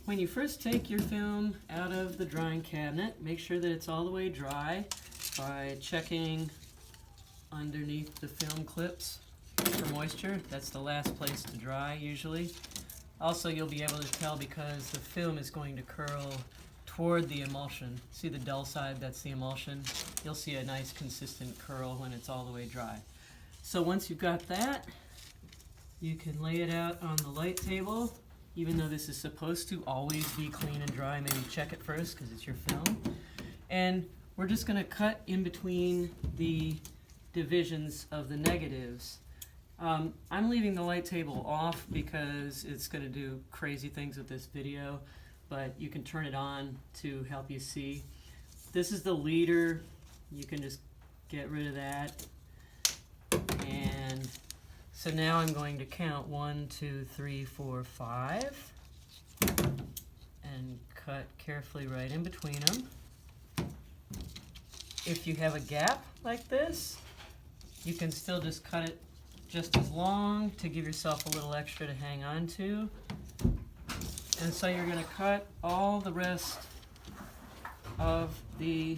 When you first take your film out of the drying cabinet, make sure that it's all the way dry by checking underneath the film clips for moisture. That's the last place to dry usually. Also, you'll be able to tell because the film is going to curl toward the emulsion. See the dull side, that's the emulsion. You'll see a nice consistent curl when it's all the way dry. So once you've got that, you can lay it out on the light table. Even though this is supposed to always be clean and dry, maybe check it first because it's your film. And we're just going to cut in between the divisions of the negatives. I'm leaving the light table off because it's going to do crazy things with this video, but you can turn it on to help you see. This is the leader. You can just get rid of that. And so now I'm going to count 1, 2, 3, 4, 5 and cut carefully right in between them. If you have a gap like this, you can still just cut it just as long to give yourself a little extra to hang on to. And so you're going to cut all the rest of the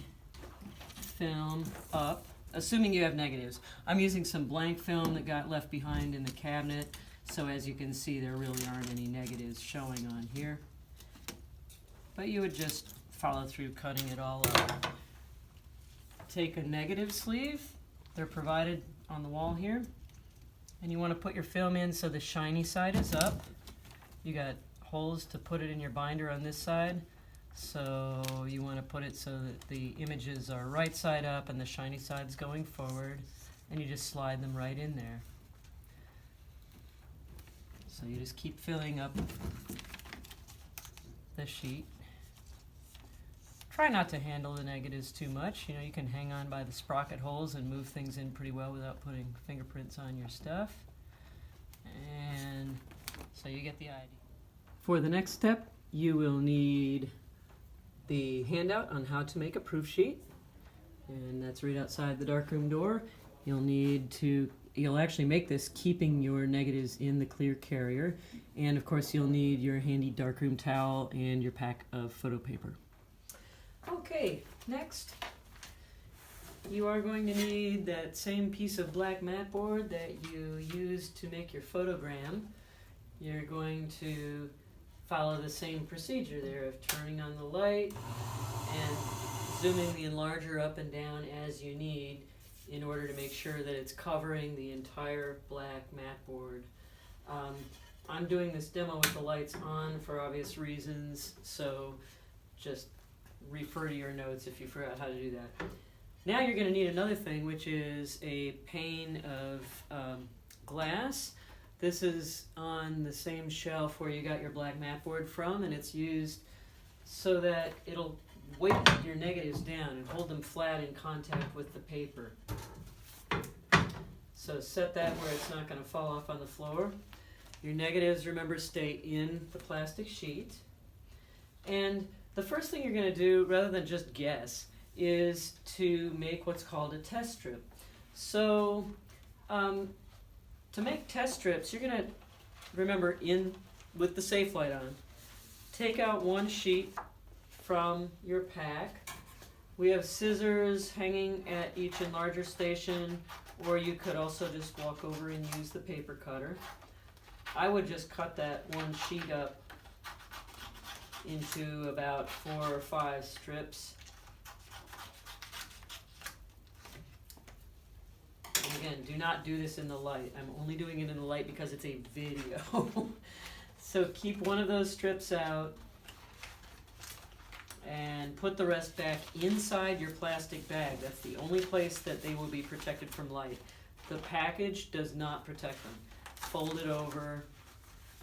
film up, assuming you have negatives. I'm using some blank film that got left behind in the cabinet, so as you can see there really aren't any negatives showing on here. But you would just follow through cutting it all up. Take a negative sleeve, they're provided on the wall here, and you want to put your film in so the shiny side is up. You got holes to put it in your binder on this side. So you want to put it so that the images are right side up and the shiny side's going forward, and you just slide them right in there. So you just keep filling up the sheet. Try not to handle the negatives too much. You know, you can hang on by the sprocket holes and move things in pretty well without putting fingerprints on your stuff. And so you get the idea. For the next step, you will need the handout on how to make a proof sheet, and that's right outside the darkroom door. You'll actually make this keeping your negatives in the clear carrier, and of course you'll need your handy darkroom towel and your pack of photo paper. Okay, next you are going to need that same piece of black mat board that you used to make your photogram. You're going to follow the same procedure there of turning on the light and zooming the enlarger up and down as you need in order to make sure that it's covering the entire black mat board. I'm doing this demo with the lights on for obvious reasons, so just refer to your notes if you forgot how to do that. Now you're going to need another thing, which is a pane of glass. This is on the same shelf where you got your black mat board from, and it's used so that it'll weight your negatives down and hold them flat in contact with the paper. So set that where it's not going to fall off on the floor. Your negatives, remember, stay in the plastic sheet. And the first thing you're going to do, rather than just guess, is to make what's called a test strip. So to make test strips, you're going to, remember, with the safe light on, take out one sheet from your pack. We have scissors hanging at each enlarger station, or you could also just walk over and use the paper cutter. I would just cut that one sheet up into about 4 or 5 strips. Again, do not do this in the light. I'm only doing it in the light because it's a video. So keep one of those strips out and put the rest back inside your plastic bag. That's the only place that they will be protected from light. The package does not protect them. Fold it over,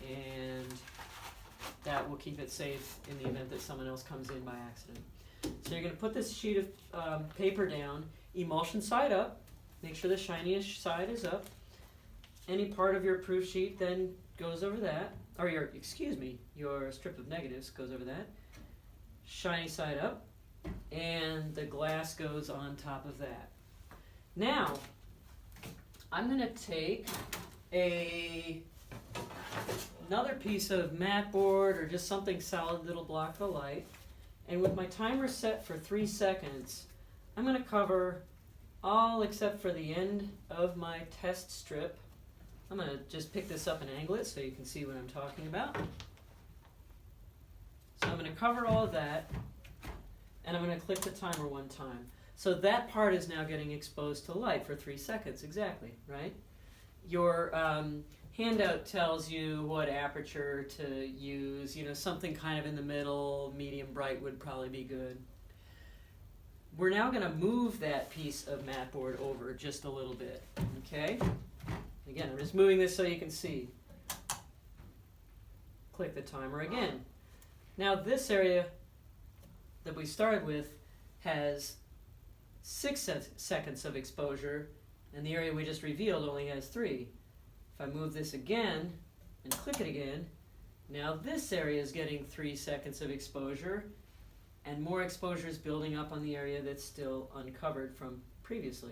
and that will keep it safe in the event that someone else comes in by accident. So you're going to put this sheet of paper down, emulsion side up. Make sure the shiniest side is up. Any part of your proof sheet then goes over that, or your strip of negatives goes over that. Shiny side up, and the glass goes on top of that. Now, I'm going to take a another piece of mat board or just something solid that'll block the light. And with my timer set for 3 seconds, I'm going to cover all except for the end of my test strip. I'm going to just pick this up and angle it so you can see what I'm talking about. So I'm going to cover all of that, and I'm going to click the timer 1 time. So that part is now getting exposed to light for 3 seconds, exactly, right? Your handout tells you what aperture to use, you know, something kind of in the middle, medium bright would probably be good. We're now going to move that piece of mat board over just a little bit, okay? Again, I'm just moving this so you can see. Click the timer again. Now this area that we started with has 6 seconds of exposure, and the area we just revealed only has 3. If I move this again and click it again, now this area is getting 3 seconds of exposure, and more exposure is building up on the area that's still uncovered from previously.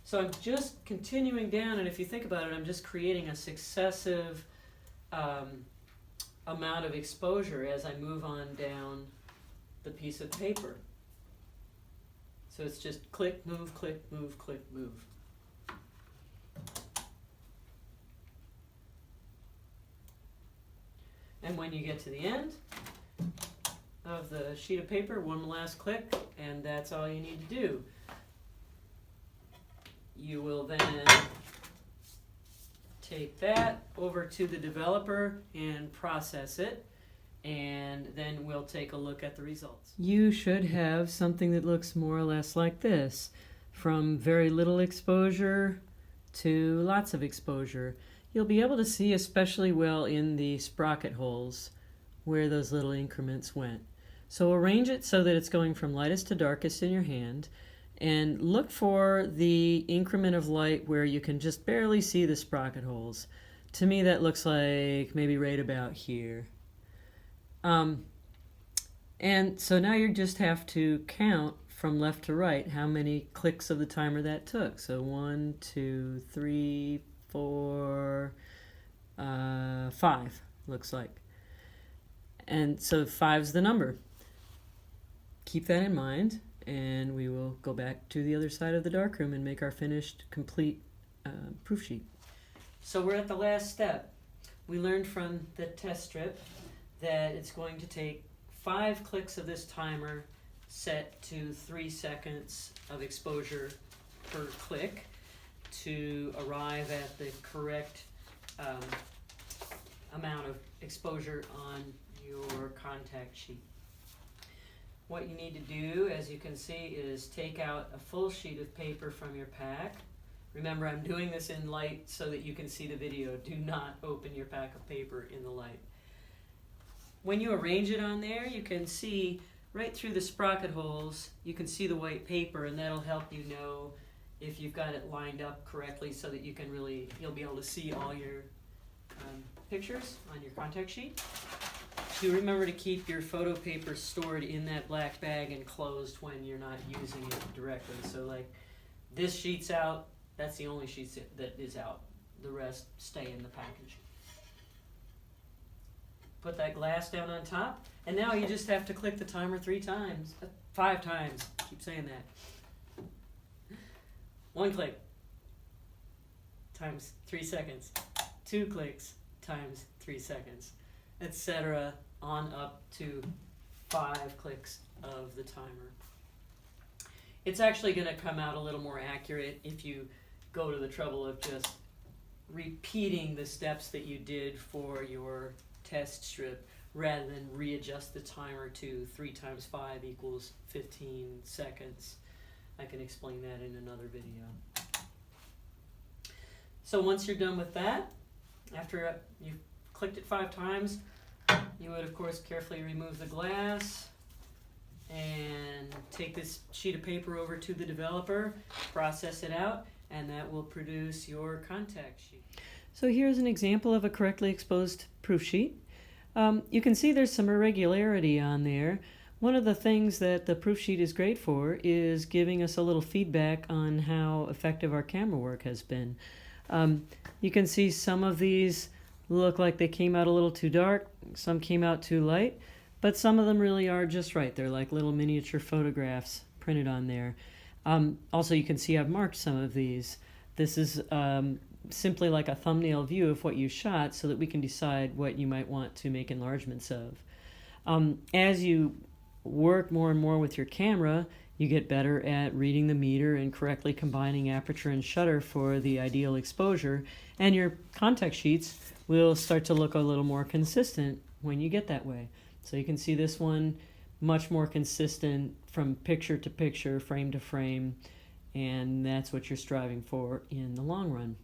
So I'm just continuing down, and if you think about it, I'm just creating a successive amount of exposure as I move on down the piece of paper. So it's just click, move, click, move, click, move. And when you get to the end of the sheet of paper, one last click, and that's all you need to do. You will then take that over to the developer and process it, and then we'll take a look at the results. You should have something that looks more or less like this, from very little exposure to lots of exposure. You'll be able to see especially well in the sprocket holes where those little increments went. So arrange it so that it's going from lightest to darkest in your hand, and look for the increment of light where you can just barely see the sprocket holes. To me that looks like maybe right about here. And so now you just have to count from left to right how many clicks of the timer that took. So 1, 2, 3, 4, 5 looks like. And so 5's the number. Keep that in mind, and we will go back to the other side of the darkroom and make our finished, complete proof sheet. So we're at the last step. We learned from the test strip that it's going to take 5 clicks of this timer set to 3 seconds of exposure per click to arrive at the correct amount of exposure on your contact sheet. What you need to do, as you can see, is take out a full sheet of paper from your pack. Remember, I'm doing this in light so that you can see the video. Do not open your pack of paper in the light. When you arrange it on there, you can see right through the sprocket holes, you can see the white paper, and that'll help you know if you've got it lined up correctly so that you can you'll be able to see all your pictures on your contact sheet. Do remember to keep your photo paper stored in that black bag and closed when you're not using it directly. So like this sheet's out, that's the only sheet that is out. The rest stay in the package. Put that glass down on top, and now you just have to click the timer 5 times. Keep saying that. 1 click times 3 seconds. 2 clicks times 3 seconds, etc. on up to 5 clicks of the timer. It's actually going to come out a little more accurate if you go to the trouble of just repeating the steps that you did for your test strip rather than readjust the timer to 3 times 5 equals 15 seconds. I can explain that in another video. So once you're done with that, after you've clicked it 5 times, you would of course carefully remove the glass and take this sheet of paper over to the developer, process it out, and that will produce your contact sheet. So here's an example of a correctly exposed proof sheet. You can see there's some irregularity on there. One of the things that the proof sheet is great for is giving us a little feedback on how effective our camera work has been. You can see some of these look like they came out a little too dark, some came out too light, but some of them really are just right. They're like little miniature photographs printed on there. Also, you can see I've marked some of these. This is simply like a thumbnail view of what you shot so that we can decide what you might want to make enlargements of. As you work more and more with your camera, you get better at reading the meter and correctly combining aperture and shutter for the ideal exposure, and your contact sheets will start to look a little more consistent when you get that way. So you can see this one much more consistent from picture to picture, frame to frame, and that's what you're striving for in the long run.